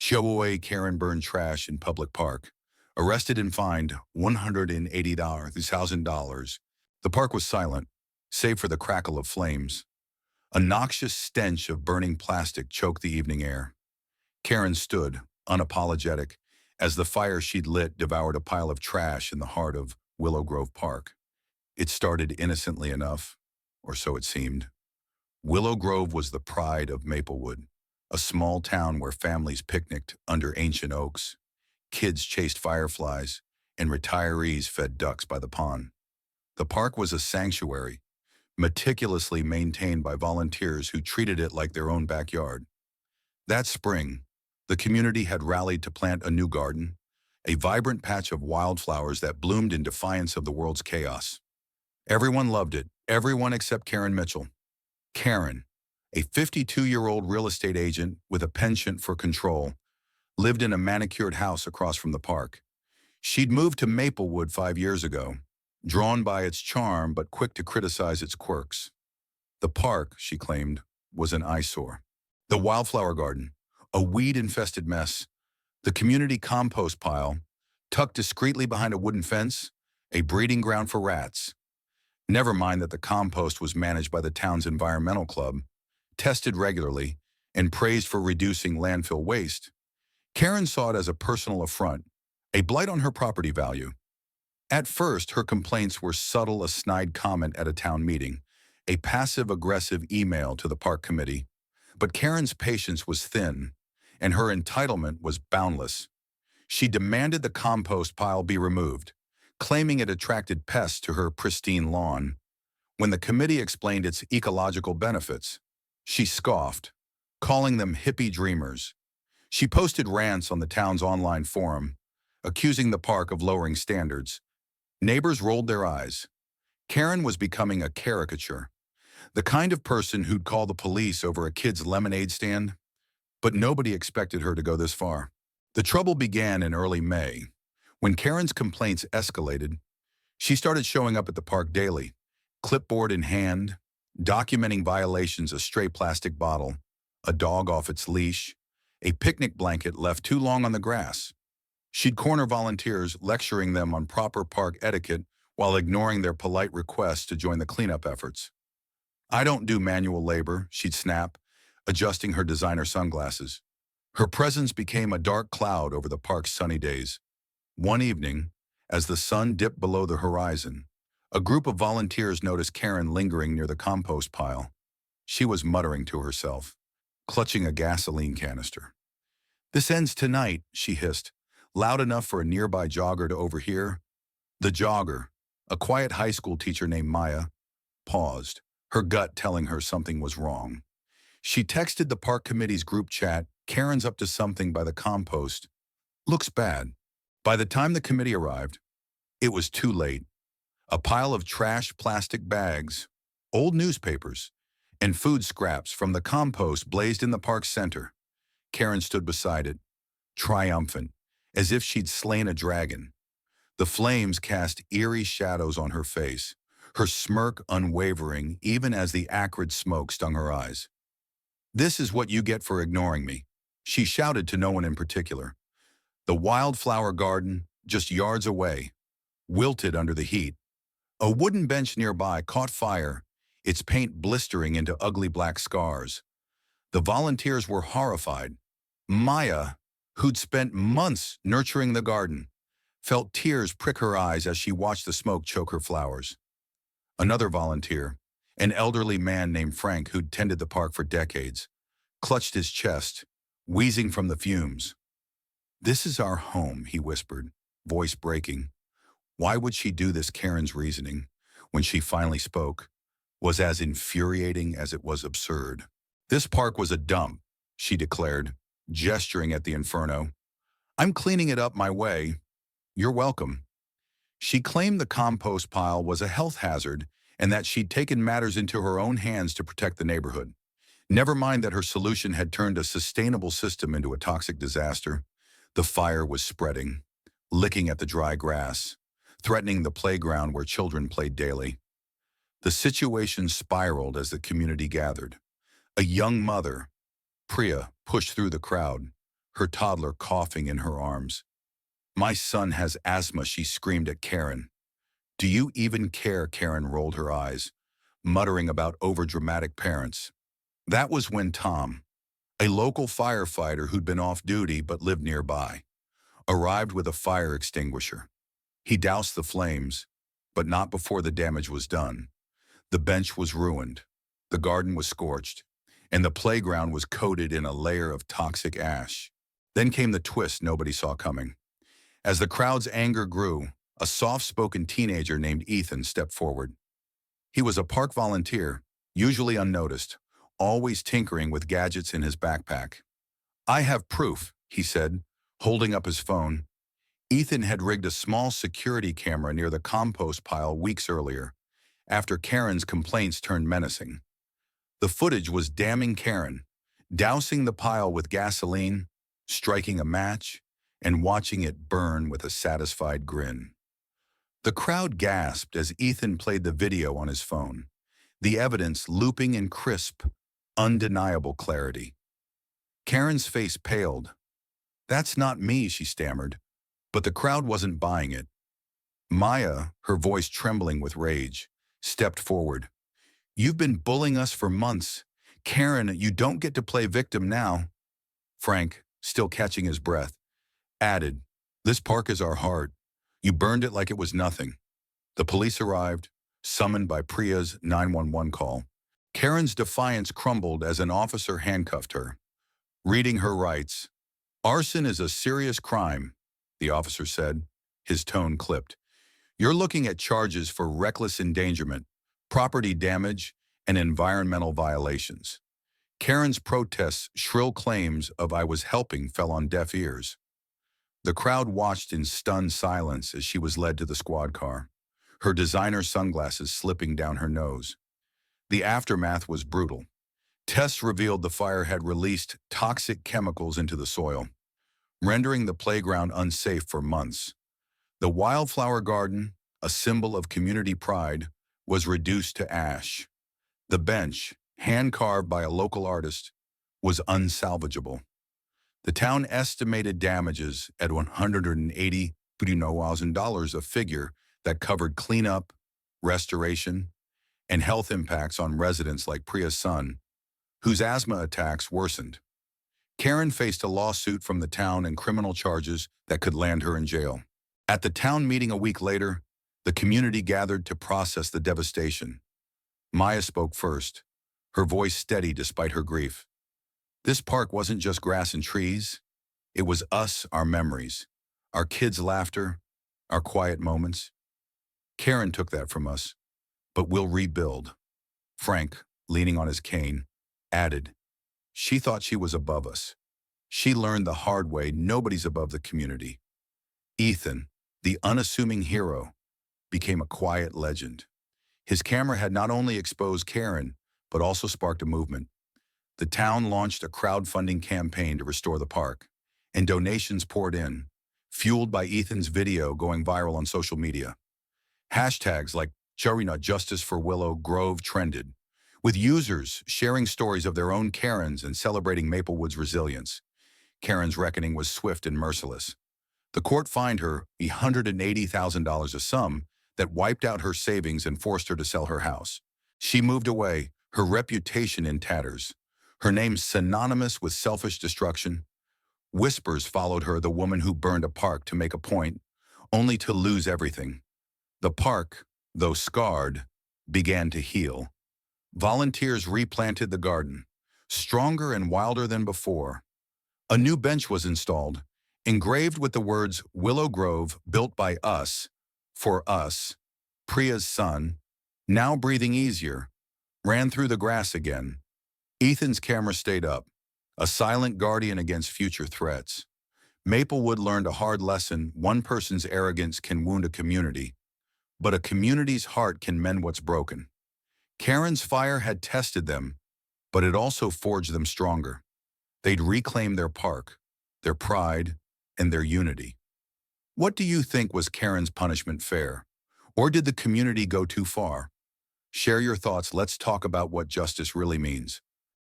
HOA Karen burned trash in public park. Arrested and fined $180,000. The park was silent, save for the crackle of flames. A noxious stench of burning plastic choked the evening air. Karen stood, unapologetic, as the fire she'd lit devoured a pile of trash in the heart of Willow Grove Park. It started innocently enough, or so it seemed. Willow Grove was the pride of Maplewood, a small town where families picnicked under ancient oaks, kids chased fireflies, and retirees fed ducks by the pond. The park was a sanctuary, meticulously maintained by volunteers who treated it like their own backyard. That spring, the community had rallied to plant a new garden, a vibrant patch of wildflowers that bloomed in defiance of the world's chaos. Everyone loved it, everyone except Karen Mitchell. Karen, a 52-year-old real estate agent with a penchant for control, lived in a manicured house across from the park. She'd moved to Maplewood 5 years ago, drawn by its charm but quick to criticize its quirks. The park, she claimed, was an eyesore. The wildflower garden, a weed-infested mess. The community compost pile, tucked discreetly behind a wooden fence, a breeding ground for rats. Never mind that the compost was managed by the town's environmental club, tested regularly, and praised for reducing landfill waste. Karen saw it as a personal affront, a blight on her property value. At first, her complaints were subtle, a snide comment at a town meeting, a passive-aggressive email to the park committee. But Karen's patience was thin, and her entitlement was boundless. She demanded the compost pile be removed, claiming it attracted pests to her pristine lawn. When the committee explained its ecological benefits, she scoffed, calling them hippie dreamers. She posted rants on the town's online forum, accusing the park of lowering standards. Neighbors rolled their eyes. Karen was becoming a caricature, the kind of person who'd call the police over a kid's lemonade stand. But nobody expected her to go this far. The trouble began in early May. When Karen's complaints escalated, she started showing up at the park daily, clipboard in hand, documenting violations: a stray plastic bottle, a dog off its leash, a picnic blanket left too long on the grass. She'd corner volunteers, lecturing them on proper park etiquette while ignoring their polite requests to join the cleanup efforts. "I don't do manual labor," she'd snap, adjusting her designer sunglasses. Her presence became a dark cloud over the park's sunny days. One evening, as the sun dipped below the horizon, a group of volunteers noticed Karen lingering near the compost pile. She was muttering to herself, clutching a gasoline canister. "This ends tonight," she hissed, loud enough for a nearby jogger to overhear. The jogger, a quiet high school teacher named Maya, paused, her gut telling her something was wrong. She texted the park committee's group chat, "Karen's up to something by the compost. Looks bad." By the time the committee arrived, it was too late. A pile of trash plastic bags, old newspapers, and food scraps from the compost blazed in the park's center. Karen stood beside it, triumphant, as if she'd slain a dragon. The flames cast eerie shadows on her face, her smirk unwavering even as the acrid smoke stung her eyes. "This is what you get for ignoring me," she shouted to no one in particular. The wildflower garden, just yards away, wilted under the heat. A wooden bench nearby caught fire, its paint blistering into ugly black scars. The volunteers were horrified. Maya, who'd spent months nurturing the garden, felt tears prick her eyes as she watched the smoke choke her flowers. Another volunteer, an elderly man named Frank who'd tended the park for decades, clutched his chest, wheezing from the fumes. "This is our home," he whispered, voice breaking. Why would she do this? Karen's reasoning, when she finally spoke, was as infuriating as it was absurd. "This park was a dump," she declared, gesturing at the inferno. "I'm cleaning it up my way. You're welcome." She claimed the compost pile was a health hazard and that she'd taken matters into her own hands to protect the neighborhood. Never mind that her solution had turned a sustainable system into a toxic disaster. The fire was spreading, licking at the dry grass, threatening the playground where children played daily. The situation spiraled as the community gathered. A young mother, Priya, pushed through the crowd, her toddler coughing in her arms. "My son has asthma," she screamed at Karen. "Do you even care?" Karen rolled her eyes, muttering about overdramatic parents. That was when Tom, a local firefighter who'd been off duty but lived nearby, arrived with a fire extinguisher. He doused the flames, but not before the damage was done. The bench was ruined, the garden was scorched, and the playground was coated in a layer of toxic ash. Then came the twist nobody saw coming. As the crowd's anger grew, a soft-spoken teenager named Ethan stepped forward. He was a park volunteer, usually unnoticed, always tinkering with gadgets in his backpack. "I have proof," he said, holding up his phone. Ethan had rigged a small security camera near the compost pile weeks earlier, after Karen's complaints turned menacing. The footage was damning Karen, dousing the pile with gasoline, striking a match, and watching it burn with a satisfied grin. The crowd gasped as Ethan played the video on his phone, the evidence looping in crisp, undeniable clarity. Karen's face paled. "That's not me," she stammered, but the crowd wasn't buying it. Maya, her voice trembling with rage, stepped forward. "You've been bullying us for months. Karen, you don't get to play victim now." Frank, still catching his breath, added, "This park is our heart. You burned it like it was nothing." The police arrived, summoned by Priya's 911 call. Karen's defiance crumbled as an officer handcuffed her. Reading her rights, "Arson is a serious crime," the officer said, his tone clipped. "You're looking at charges for reckless endangerment, property damage, and environmental violations." Karen's protests, shrill claims of "I was helping" fell on deaf ears. The crowd watched in stunned silence as she was led to the squad car, her designer sunglasses slipping down her nose. The aftermath was brutal. Tests revealed the fire had released toxic chemicals into the soil, rendering the playground unsafe for months. The wildflower garden, a symbol of community pride, was reduced to ash. The bench, hand-carved by a local artist, was unsalvageable. The town estimated damages at $180,000, a figure that covered cleanup, restoration, and health impacts on residents like Priya's son, whose asthma attacks worsened. Karen faced a lawsuit from the town and criminal charges that could land her in jail. At the town meeting a week later, the community gathered to process the devastation. Maya spoke first, her voice steady despite her grief. "This park wasn't just grass and trees. It was us, our memories, our kids' laughter, our quiet moments. Karen took that from us, but we'll rebuild." Frank, leaning on his cane, added, "She thought she was above us. She learned the hard way nobody's above the community." Ethan, the unassuming hero, became a quiet legend. His camera had not only exposed Karen, but also sparked a movement. The town launched a crowdfunding campaign to restore the park, and donations poured in, fueled by Ethan's video going viral on social media. Hashtags like Charina Justice for Willow Grove trended, with users sharing stories of their own Karens and celebrating Maplewood's resilience. Karen's reckoning was swift and merciless. The court fined her $180,000, a sum that wiped out her savings and forced her to sell her house. She moved away, her reputation in tatters, her name synonymous with selfish destruction. Whispers followed her, the woman who burned a park to make a point, only to lose everything. The park, though scarred, began to heal. Volunteers replanted the garden, stronger and wilder than before. A new bench was installed, engraved with the words "Willow Grove, built by us, for us." Priya's son, now breathing easier, ran through the grass again. Ethan's camera stayed up, a silent guardian against future threats. Maplewood learned a hard lesson: one person's arrogance can wound a community, but a community's heart can mend what's broken. Karen's fire had tested them, but it also forged them stronger. They'd reclaim their park, their pride, and their unity. What do you think? Was Karen's punishment fair? Or did the community go too far? Share your thoughts. Let's talk about what justice really means.